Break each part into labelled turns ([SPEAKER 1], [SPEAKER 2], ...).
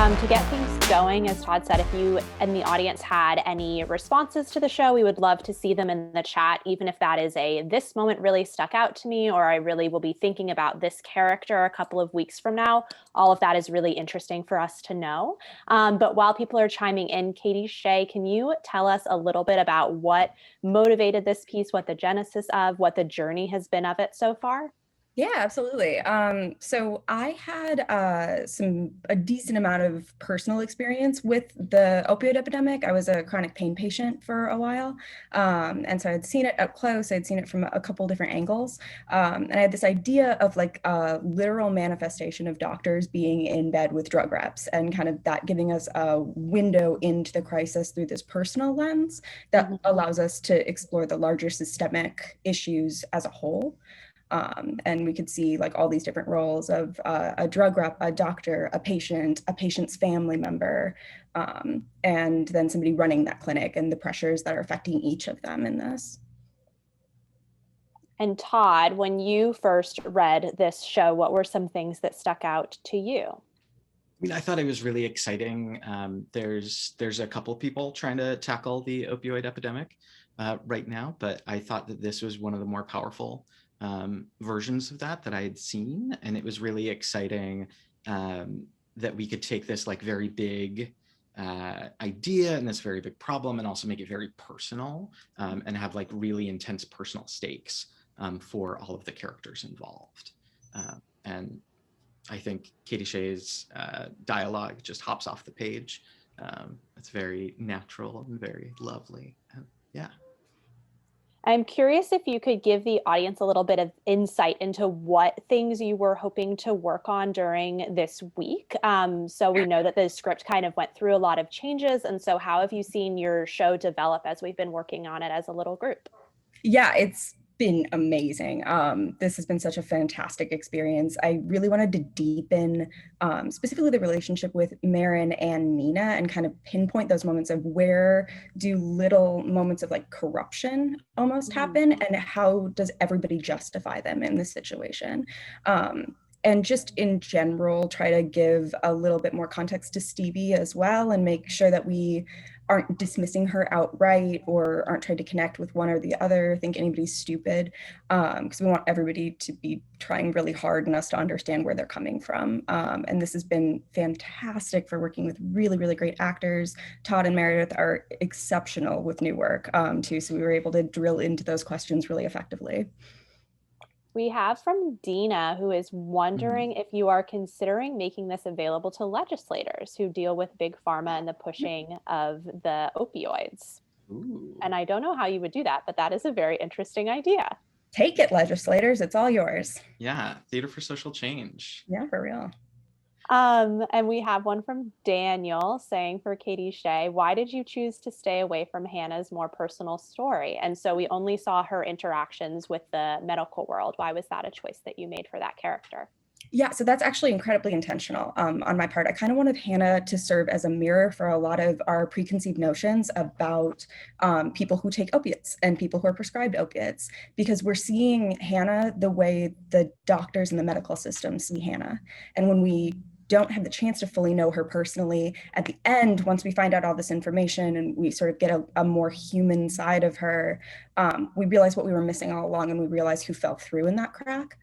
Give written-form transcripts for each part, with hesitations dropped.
[SPEAKER 1] To get things going, as Todd said, if you and the audience had any responses to the show, we would love to see them in the chat, even if that is this moment really stuck out to me, or I really will be thinking about this character a couple of weeks from now. All of that is really interesting for us to know. But while people are chiming in, Caity-Shea, can you tell us a little bit about what motivated this piece, what the genesis of, what the journey has been of it so far?
[SPEAKER 2] Yeah, absolutely. So I had a decent amount of personal experience with the opioid epidemic. I was a chronic pain patient for a while. And so I'd seen it up close. I'd seen it from a couple different angles. And I had this idea of like a literal manifestation of doctors being in bed with drug reps and kind of that giving us a window into the crisis through this personal lens that allows us to explore the larger systemic issues as a whole. And we could see like all these different roles of a drug rep, a doctor, a patient's family member, and then somebody running that clinic and the pressures that are affecting each of them in this.
[SPEAKER 1] And Todd, when you first read this show, what were some things that stuck out to you?
[SPEAKER 3] I mean, I thought it was really exciting. There's a couple of people trying to tackle the opioid epidemic right now, but I thought that this was one of the more powerful versions of that I had seen. And it was really exciting that we could take this like very big idea and this very big problem and also make it very personal and have like really intense personal stakes for all of the characters involved. And I think Caity-Shea's dialogue just hops off the page. It's very natural and very lovely. Yeah.
[SPEAKER 1] I'm curious if you could give the audience a little bit of insight into what things you were hoping to work on during this week. So we know that the script kind of went through a lot of changes. And so how have you seen your show develop as we've been working on it as a little group?
[SPEAKER 2] Yeah, it's been amazing. This has been such a fantastic experience. I really wanted to deepen specifically the relationship with Marin and Nina and kind of pinpoint those moments of where do little moments of like corruption almost happen and how does everybody justify them in this situation. And just in general, try to give a little bit more context to Stevie as well and make sure that we aren't dismissing her outright or aren't trying to connect with one or the other, think anybody's stupid, because we want everybody to be trying really hard and us to understand where they're coming from. And this has been fantastic for working with really, really great actors. Todd and Meredith are exceptional with new work too, so we were able to drill into those questions really effectively.
[SPEAKER 1] We have from Dina, who is wondering if you are considering making this available to legislators who deal with big pharma and the pushing of the opioids.
[SPEAKER 3] Ooh.
[SPEAKER 1] And I don't know how you would do that, but that is a very interesting idea.
[SPEAKER 2] Take it, legislators. It's all yours.
[SPEAKER 3] Yeah, theater for social change.
[SPEAKER 2] Yeah, for real.
[SPEAKER 1] And we have one from Daniel saying for Caity-Shea, why did you choose to stay away from Hannah's more personal story? And so we only saw her interactions with the medical world. Why was that a choice that you made for that character?
[SPEAKER 2] Yeah, so that's actually incredibly intentional on my part. I kind of wanted Hannah to serve as a mirror for a lot of our preconceived notions about people who take opiates and people who are prescribed opiates, because we're seeing Hannah the way the doctors in the medical system see Hannah. And when we don't have the chance to fully know her personally, at the end, once we find out all this information and we sort of get a more human side of her, we realize what we were missing all along and we realize who fell through in that crack.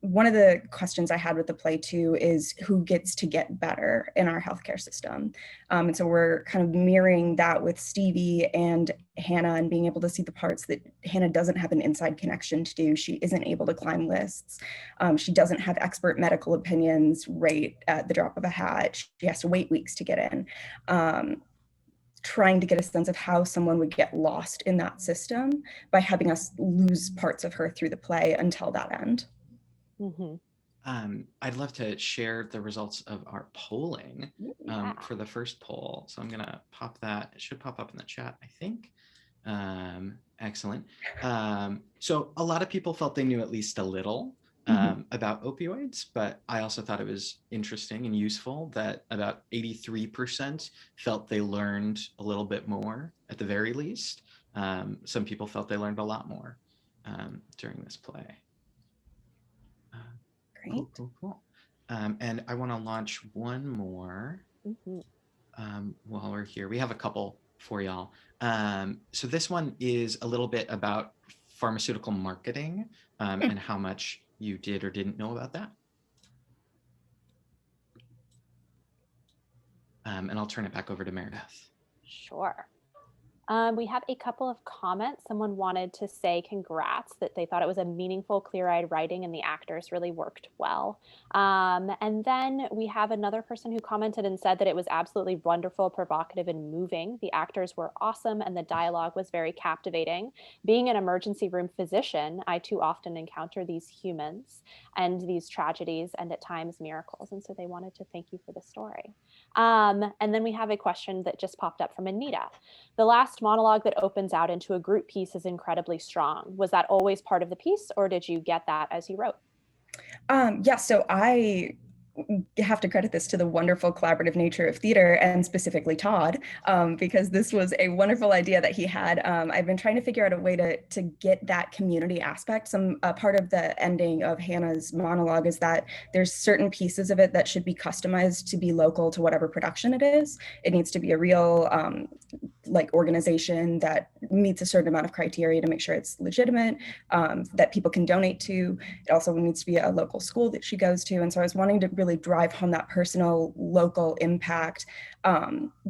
[SPEAKER 2] One of the questions I had with the play too is who gets to get better in our healthcare system. And so we're kind of mirroring that with Stevie and Hannah and being able to see the parts that Hannah doesn't have an inside connection to do. She isn't able to climb lists. She doesn't have expert medical opinions right at the drop of a hat. She has to wait weeks to get in. Trying to get a sense of how someone would get lost in that system by having us lose parts of her through the play until that end.
[SPEAKER 3] I'd love to share the results of our polling for the first poll. So I'm gonna pop that. It should pop up in the chat, I think. Excellent. So a lot of people felt they knew at least a little about opioids, but I also thought it was interesting and useful that about 83% felt they learned a little bit more at the very least. Some people felt they learned a lot more during this play.
[SPEAKER 2] Great.
[SPEAKER 3] Cool. And I want to launch one more
[SPEAKER 1] Mhm.
[SPEAKER 3] while we're here. We have a couple for y'all. So this one is a little bit about pharmaceutical marketing and how much you did or didn't know about that. And I'll turn it back over to Meredith.
[SPEAKER 1] Sure. We have a couple of comments. Someone wanted to say congrats, that they thought it was a meaningful, clear-eyed writing and the actors really worked well. And then we have another person who commented and said that it was absolutely wonderful, provocative, and moving. The actors were awesome and the dialogue was very captivating. Being an emergency room physician, I too often encounter these humans and these tragedies and at times miracles. And so they wanted to thank you for the story. And then we have a question that just popped up from Anita. The last monologue that opens out into a group piece is incredibly strong. Was that always part of the piece, or did you get that as you wrote?
[SPEAKER 2] Yeah, so I have to credit this to the wonderful collaborative nature of theater, and specifically Todd, because this was a wonderful idea that he had. I've been trying to figure out a way to get that community aspect. Some part of the ending of Hannah's monologue is that there's certain pieces of it that should be customized to be local to whatever production it is. It needs to be a real like organization that meets a certain amount of criteria to make sure it's legitimate, that people can donate to. It also needs to be a local school that she goes to. And so I was wanting to really drive home that personal local impact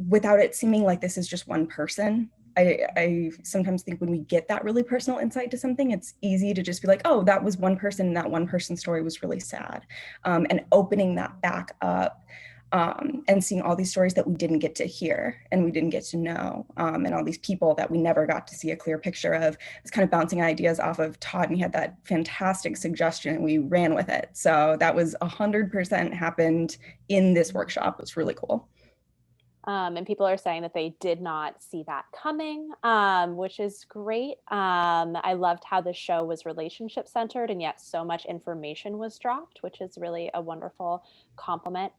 [SPEAKER 2] without it seeming like this is just one person. I sometimes think when we get that really personal insight to something, it's easy to just be like, oh, that was one person and that one person's story was really sad. And opening that back up and seeing all these stories that we didn't get to hear and we didn't get to know, and all these people that we never got to see a clear picture of. It's kind of bouncing ideas off of Todd, and he had that fantastic suggestion and we ran with it. So that was 100% happened in this workshop. It was really cool.
[SPEAKER 1] And people are saying that they did not see that coming, which is great. I loved how the show was relationship centered and yet so much information was dropped, which is really a wonderful compliment.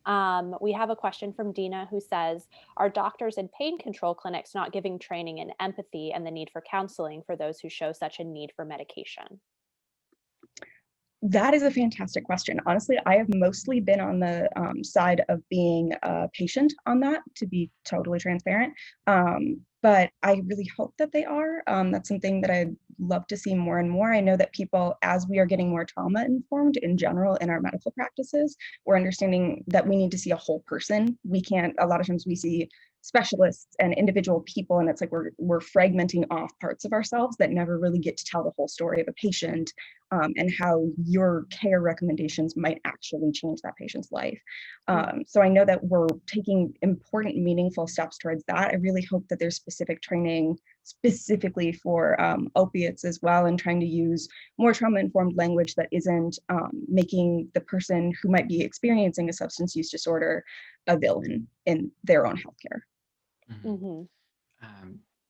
[SPEAKER 1] We have a question from Dina who says, are doctors in pain control clinics not giving training in empathy and the need for counseling for those who show such a need for medication?
[SPEAKER 2] That is a fantastic question. Honestly, I have mostly been on the side of being a patient on that, to be totally transparent. But I really hope that they are. That's something that I'd love to see more and more. I know that people, as we are getting more trauma informed in general in our medical practices, we're understanding that we need to see a whole person. We can't, a lot of times we see specialists and individual people, and it's like we're fragmenting off parts of ourselves that never really get to tell the whole story of a patient, and how your care recommendations might actually change that patient's life. So I know that we're taking important, meaningful steps towards that. I really hope that there's specific training specifically for opiates as well, and trying to use more trauma-informed language that isn't making the person who might be experiencing a substance use disorder a villain in their own healthcare.
[SPEAKER 1] Mm-hmm.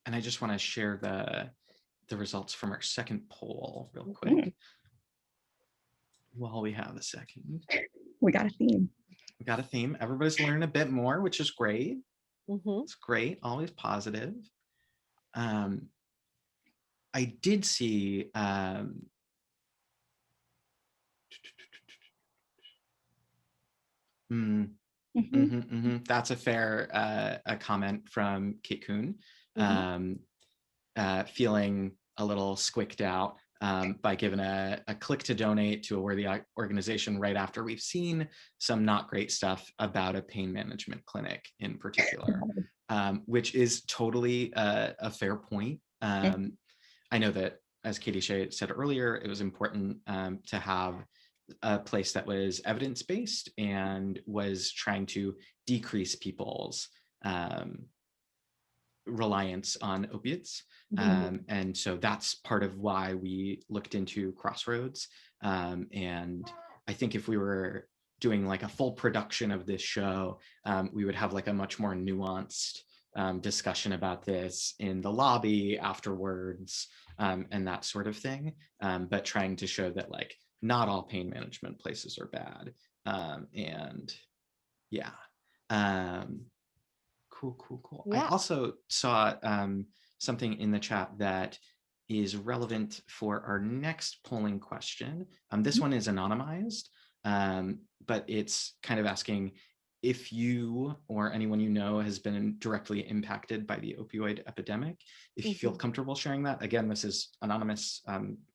[SPEAKER 3] And I just want to share the results from our second poll real quick. While we have a second.
[SPEAKER 2] We got a theme.
[SPEAKER 3] We got a theme. Everybody's learning a bit more, which is great.
[SPEAKER 1] Mm-hmm.
[SPEAKER 3] It's great, always positive. I did see that's a fair a comment from Kate Kuhn. Feeling a little squicked out by giving a click to donate to a worthy organization right after we've seen some not great stuff about a pain management clinic in particular, which is totally a fair point. I know that, as Caity-Shea said earlier, it was important to have a place that was evidence-based and was trying to decrease people's reliance on opiates. And so that's part of why we looked into Crossroads. And I think if we were doing like a full production of this show, we would have like a much more nuanced discussion about this in the lobby afterwards, and that sort of thing. But trying to show that like not all pain management places are bad. And yeah. Cool.
[SPEAKER 1] Yeah.
[SPEAKER 3] I also saw something in the chat that is relevant for our next polling question. This one is anonymized, but it's kind of asking if you or anyone you know has been directly impacted by the opioid epidemic, if you feel comfortable sharing that. Again, this is anonymous,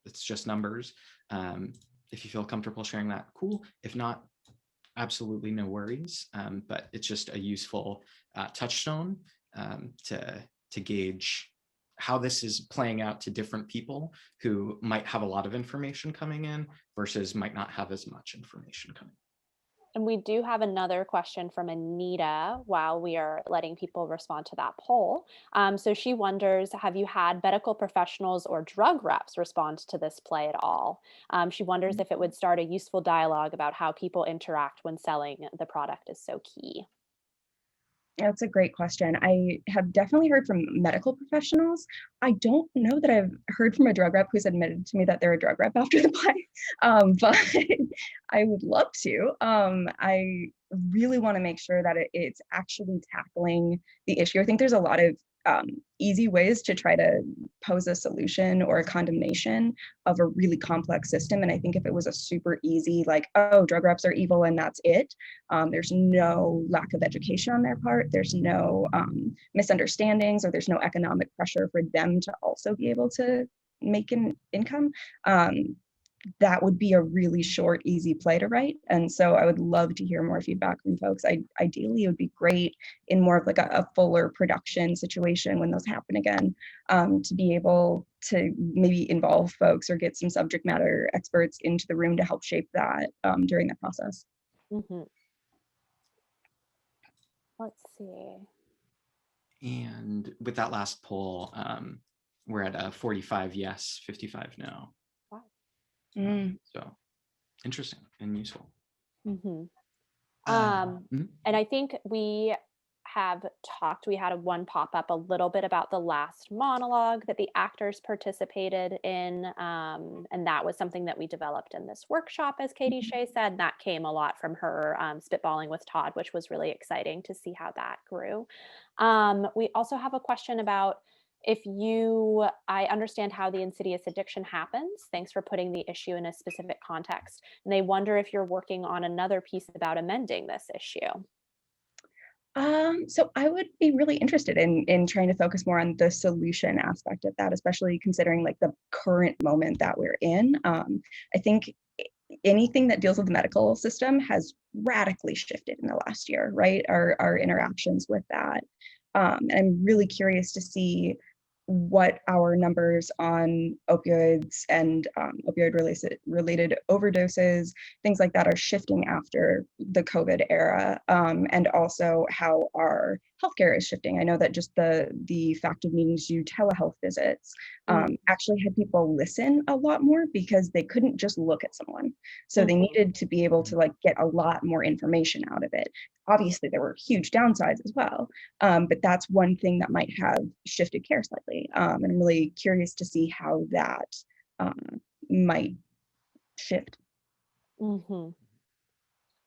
[SPEAKER 3] it's just numbers. If you feel comfortable sharing that, cool. If not, absolutely no worries. But it's just a useful touchstone to gauge how this is playing out to different people who might have a lot of information coming in versus might not have as much information coming in.
[SPEAKER 1] And we do have another question from Anita while we are letting people respond to that poll. So she wonders, have you had medical professionals or drug reps respond to this play at all? She wonders if it would start a useful dialogue about how people interact when selling the product is so key.
[SPEAKER 2] That's a great question. I have definitely heard from medical professionals. I don't know that I've heard from a drug rep who's admitted to me that they're a drug rep after the play, but I would love to. I really want to make sure that it's actually tackling the issue. I think there's a lot of easy ways to try to pose a solution or a condemnation of a really complex system. And I think if it was a super easy, like, oh, drug reps are evil and that's it, there's no lack of education on their part, there's no misunderstandings, or there's no economic pressure for them to also be able to make an income. That would be a really short, easy play to write. And so I would love to hear more feedback from folks. Ideally, it would be great in more of like a fuller production situation when those happen again, to be able to maybe involve folks or get some subject matter experts into the room to help shape that during the process.
[SPEAKER 1] Let's see.
[SPEAKER 3] And with that last poll, we're at 45 yes, 55 no. So interesting and useful.
[SPEAKER 1] And I think we had one pop up a little bit about the last monologue that the actors participated in. And that was something that we developed in this workshop, as Caity-Shea said. That came a lot from her spitballing with Todd, which was really exciting to see how that grew. We also have a question about I understand how the insidious addiction happens. Thanks for putting the issue in a specific context. And they wonder if you're working on another piece about amending this issue.
[SPEAKER 2] So I would be really interested in trying to focus more on the solution aspect of that, especially considering like the current moment that we're in. I think anything that deals with the medical system has radically shifted in the last year, right? Our interactions with that. And I'm really curious to see what our numbers on opioids and opioid-related overdoses, things like that, are shifting after the COVID era, and also how our healthcare is shifting. I know that just the fact of needing to do telehealth visits actually had people listen a lot more because they couldn't just look at someone. So they needed to be able to like get a lot more information out of it. Obviously, there were huge downsides as well, but that's one thing that might have shifted care slightly. And I'm really curious to see how that might shift.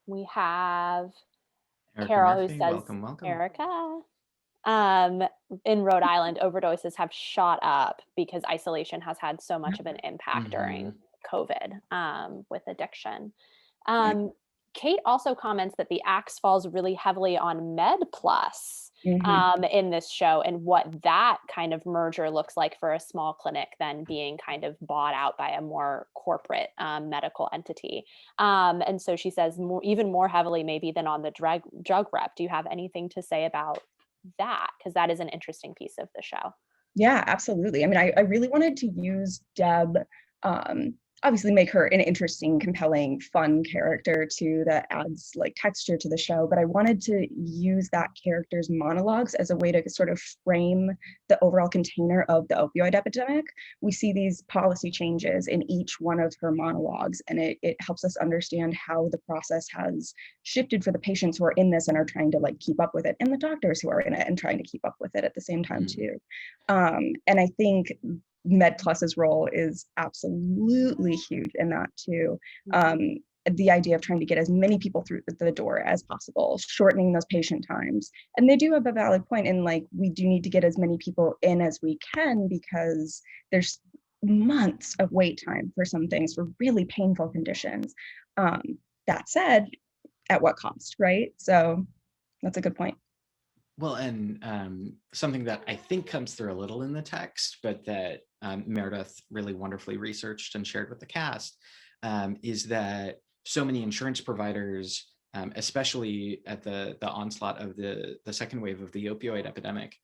[SPEAKER 1] We have
[SPEAKER 3] Erica
[SPEAKER 1] Carol
[SPEAKER 3] Murphy,
[SPEAKER 1] who says,
[SPEAKER 3] welcome.
[SPEAKER 1] Erica, in Rhode Island, overdoses have shot up because isolation has had so much of an impact during COVID with addiction. Kate also comments that the axe falls really heavily on Med Plus in this show, and what that kind of merger looks like for a small clinic then being kind of bought out by a more corporate medical entity. And so she says even more heavily maybe than on the drug rep. Do you have anything to say about that? Because that is an interesting piece of the show.
[SPEAKER 2] Yeah, absolutely. I mean, I really wanted to use Deb, obviously make her an interesting, compelling, fun character that adds like texture to the show, but I wanted to use that character's monologues as a way to sort of frame the overall container of the opioid epidemic. We see these policy changes in each one of her monologues, and it helps us understand how the process has shifted for the patients who are in this and are trying to like keep up with it, and the doctors who are in it and trying to keep up with it at the same time too. And I think Med Plus's role is absolutely huge in that too. The idea of trying to get as many people through the door as possible, shortening those patient times. And they do have a valid point in like, we do need to get as many people in as we can because there's months of wait time for some things, for really painful conditions. that said, at what cost, right? So that's a good point.
[SPEAKER 3] Well, and something that I think comes through a little in the text, but that Meredith really wonderfully researched and shared with the cast, is that so many insurance providers, especially at the onslaught of the second wave of the opioid epidemic,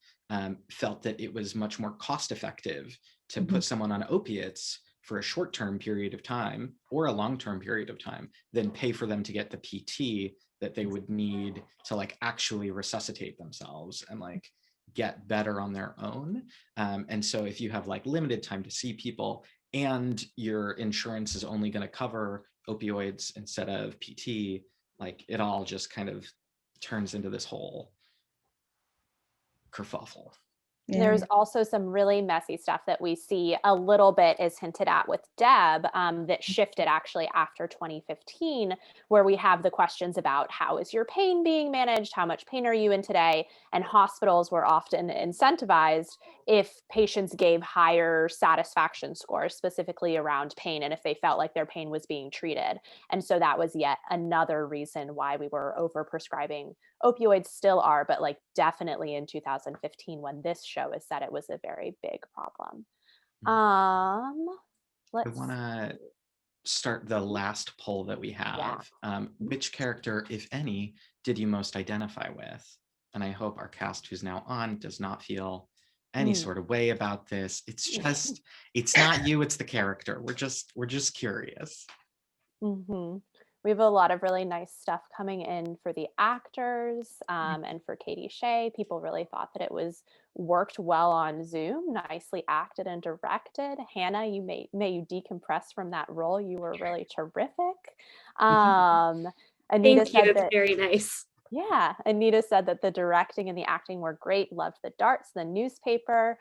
[SPEAKER 3] felt that it was much more cost effective to put someone on opiates for a short-term period of time or a long-term period of time than pay for them to get the PT that they would need to like actually resuscitate themselves and like get better on their own. And so if you have like limited time to see people and your insurance is only going to cover opioids instead of PT, like it all just kind of turns into this whole kerfuffle.
[SPEAKER 2] Yeah.
[SPEAKER 1] There's also some really messy stuff that we see a little bit is hinted at with Deb that shifted actually after 2015, where we have the questions about how is your pain being managed? How much pain are you in today? And hospitals were often incentivized if patients gave higher satisfaction scores, specifically around pain, and if they felt like their pain was being treated. And so that was yet another reason why we were overprescribing opioids, still are, but like definitely in 2015 when this show is set, it was a very big problem.
[SPEAKER 3] I
[SPEAKER 1] Let's
[SPEAKER 3] want to start the last poll that we have. Which character, if any, did you most identify with? And I hope our cast who's now on does not feel any sort of way about this. It's just, it's not you, it's the character. We're just curious.
[SPEAKER 1] We have a lot of really nice stuff coming in for the actors and for Caity-Shea. People really thought that it was worked well on Zoom, nicely acted and directed. Hannah, you may you decompress from that role. You were really terrific. Anita
[SPEAKER 4] Thank you.
[SPEAKER 1] said
[SPEAKER 4] It's
[SPEAKER 1] that,
[SPEAKER 4] very nice.
[SPEAKER 1] yeah, Anita said that the directing and the acting were great, loved the darts, the newspaper.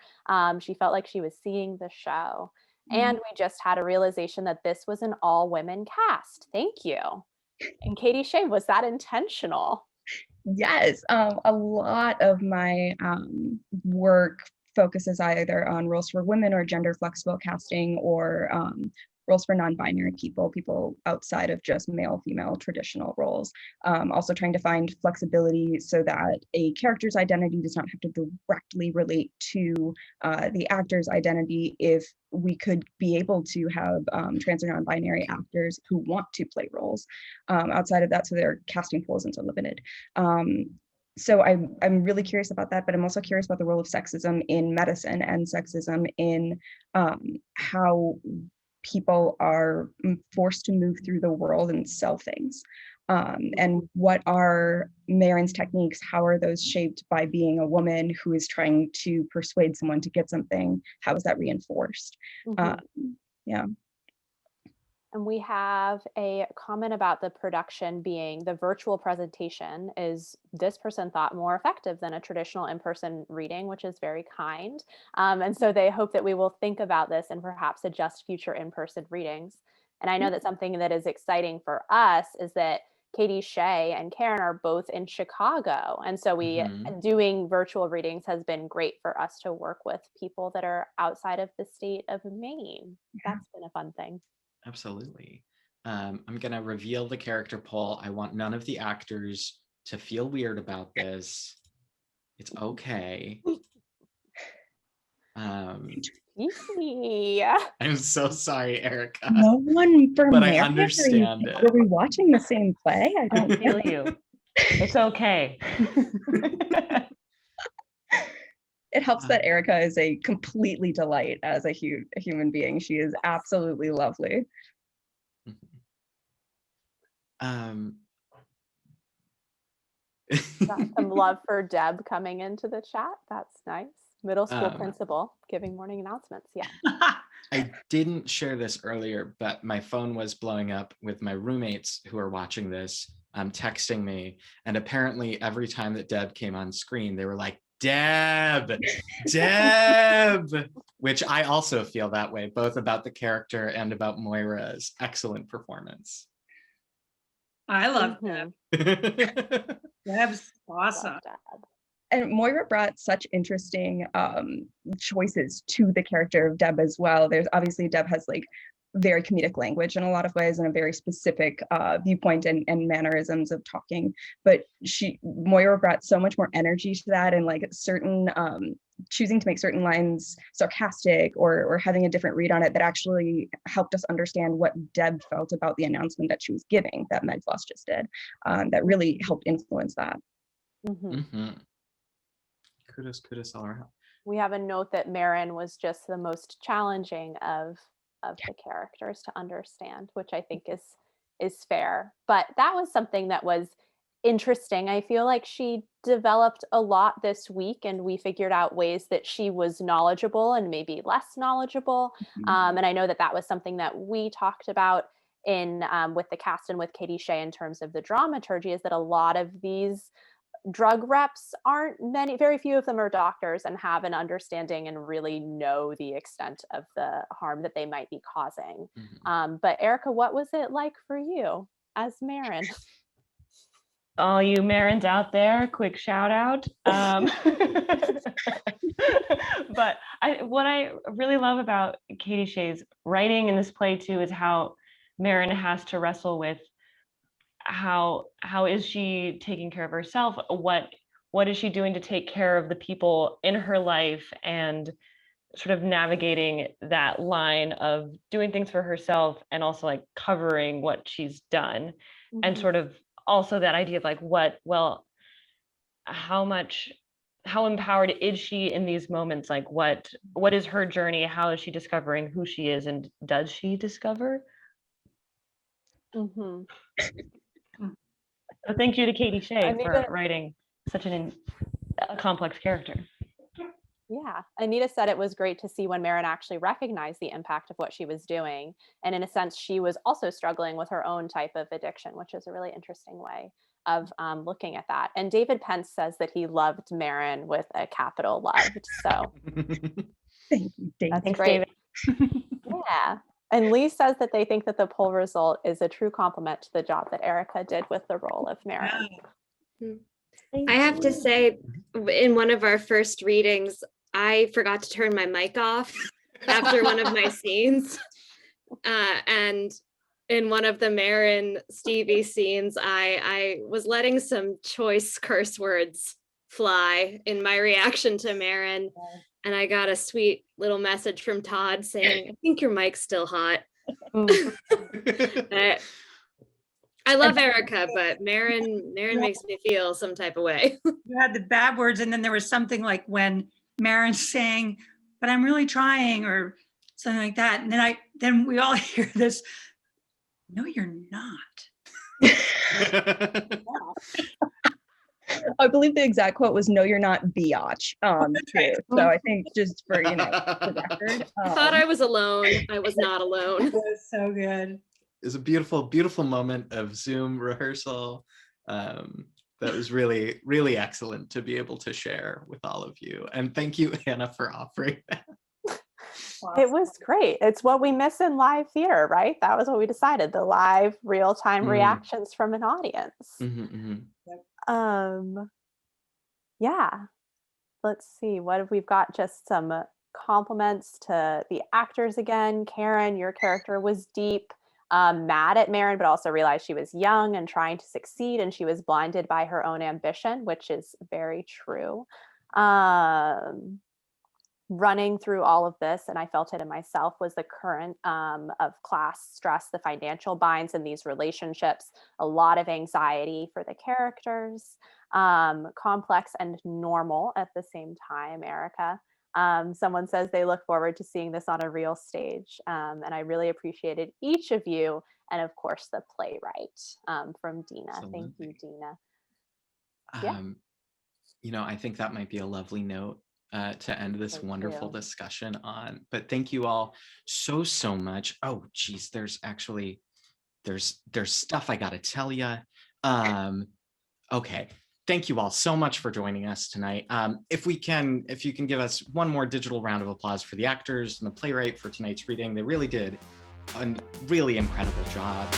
[SPEAKER 1] She felt like she was seeing the show. And we just had a realization that this was an all-women cast. Thank you. And Caity-Shea, was that intentional?
[SPEAKER 2] Yes, a lot of my work focuses either on roles for women or gender flexible casting, or roles for non-binary people outside of just male, female traditional roles. Also trying to find flexibility so that a character's identity does not have to directly relate to the actor's identity, if we could be able to have trans or non-binary actors who want to play roles outside of that, so their casting pool isn't so limited. So I'm really curious about that, but I'm also curious about the role of sexism in medicine and sexism in how people are forced to move through the world and sell things. And what are Marin's techniques? How are those shaped by being a woman who is trying to persuade someone to get something? How is that reinforced? Yeah.
[SPEAKER 1] And we have a comment about the production being the virtual presentation is, this person thought, more effective than a traditional in-person reading, which is very kind. And so they hope that we will think about this and perhaps adjust future in-person readings. And I know that something that is exciting for us is that Caity-Shea and Karen are both in Chicago. And so doing virtual readings has been great for us to work with people that are outside of the state of Maine. That's been a fun thing.
[SPEAKER 3] Absolutely. I'm going to reveal the character poll. I want none of the actors to feel weird about this. It's okay.
[SPEAKER 1] Yeah.
[SPEAKER 3] I'm so sorry, Erica.
[SPEAKER 2] No one for
[SPEAKER 3] but
[SPEAKER 2] Mary.
[SPEAKER 3] I understand it.
[SPEAKER 2] Were we watching the same play?
[SPEAKER 5] I don't feel you. It's okay.
[SPEAKER 2] It helps that Erica is a completely delight as a human being. She is absolutely lovely.
[SPEAKER 1] Got some love for Deb coming into the chat. That's nice. Middle school principal giving morning announcements. Yeah.
[SPEAKER 3] I didn't share this earlier, but my phone was blowing up with my roommates who are watching this, texting me. And apparently every time that Deb came on screen, they were like, Deb, which I also feel that way, both about the character and about Moira's excellent performance.
[SPEAKER 4] I love Deb. Deb's awesome.
[SPEAKER 2] And Moira brought such interesting choices to the character of Deb as well. There's obviously, Deb has like very comedic language in a lot of ways, and a very specific viewpoint and mannerisms of talking. But Moira brought so much more energy to that, and like certain choosing to make certain lines sarcastic or having a different read on it, that actually helped us understand what Deb felt about the announcement that she was giving, that Meg Floss just did. That really helped influence that.
[SPEAKER 3] Kudos all around.
[SPEAKER 1] We have a note that Marin was just the most challenging of the characters to understand, which I think is fair. But that was something that was interesting. I feel like she developed a lot this week, and we figured out ways that she was knowledgeable and maybe less knowledgeable. And I know that was something that we talked about in with the cast and with Caity-Shea in terms of the dramaturgy, is that a lot of these drug reps very few of them are doctors and have an understanding and really know the extent of the harm that they might be causing. But Erica, what was it like for you as Marin?
[SPEAKER 5] All you Marins out there, quick shout out. But what I really love about Caity-Shea's writing in this play too is how Marin has to wrestle with how is she taking care of herself? What is she doing to take care of the people in her life, and sort of navigating that line of doing things for herself and also like covering what she's done, and sort of also that idea of like how empowered is she in these moments? Like what is her journey? How is she discovering who she is, and does she discover? So thank you to Caity-Shea for writing such a complex character.
[SPEAKER 1] Yeah, Anita said it was great to see when Marin actually recognized the impact of what she was doing. And in a sense, she was also struggling with her own type of addiction, which is a really interesting way of looking at that. And David Pence says that he loved Marin with a capital loved. So
[SPEAKER 2] thank you, David.
[SPEAKER 1] That's great. David. Yeah. And Lee says that they think that the poll result is a true compliment to the job that Erica did with the role of Marin.
[SPEAKER 6] I have to say, in one of our first readings, I forgot to turn my mic off after one of my scenes. And in one of the Marin Stevie scenes, I was letting some choice curse words fly in my reaction to Marin. And I got a sweet little message from Todd saying, I think your mic's still hot. I love Erica, but Marin makes me feel some type of way.
[SPEAKER 4] You had the bad words, and then there was something like when Marin's saying, but I'm really trying, or something like that. And then we all hear this, no, you're not.
[SPEAKER 2] I believe the exact quote was, "No, you're not, biatch." Too. So I think just for the record,
[SPEAKER 6] I thought I was alone. I was not alone.
[SPEAKER 4] It was so good.
[SPEAKER 3] It was a beautiful, beautiful moment of Zoom rehearsal. That was really, really excellent to be able to share with all of you. And thank you, Hannah, for offering that.
[SPEAKER 1] It was great. It's what we miss in live theater, right? That was what we decided, the live real-time reactions from an audience. Yeah, let's see, what have we've got? Just some compliments to the actors again. Karen, your character was deep, mad at Marin, but also realized she was young and trying to succeed, and she was blinded by her own ambition, which is very true. Running through all of this, and I felt it in myself, was the current of class stress, the financial binds in these relationships, a lot of anxiety for the characters, complex and normal at the same time, Erica. Someone says they look forward to seeing this on a real stage, and I really appreciated each of you, and of course the playwright from Dina.
[SPEAKER 3] Absolutely.
[SPEAKER 1] Thank you, Dina.
[SPEAKER 3] I think that might be a lovely note to end this wonderful discussion on. But thank you all so much. Oh geez, there's stuff I gotta tell you. Okay, thank you all so much for joining us tonight. If you can give us one more digital round of applause for the actors and the playwright for tonight's reading. They really did a really incredible job.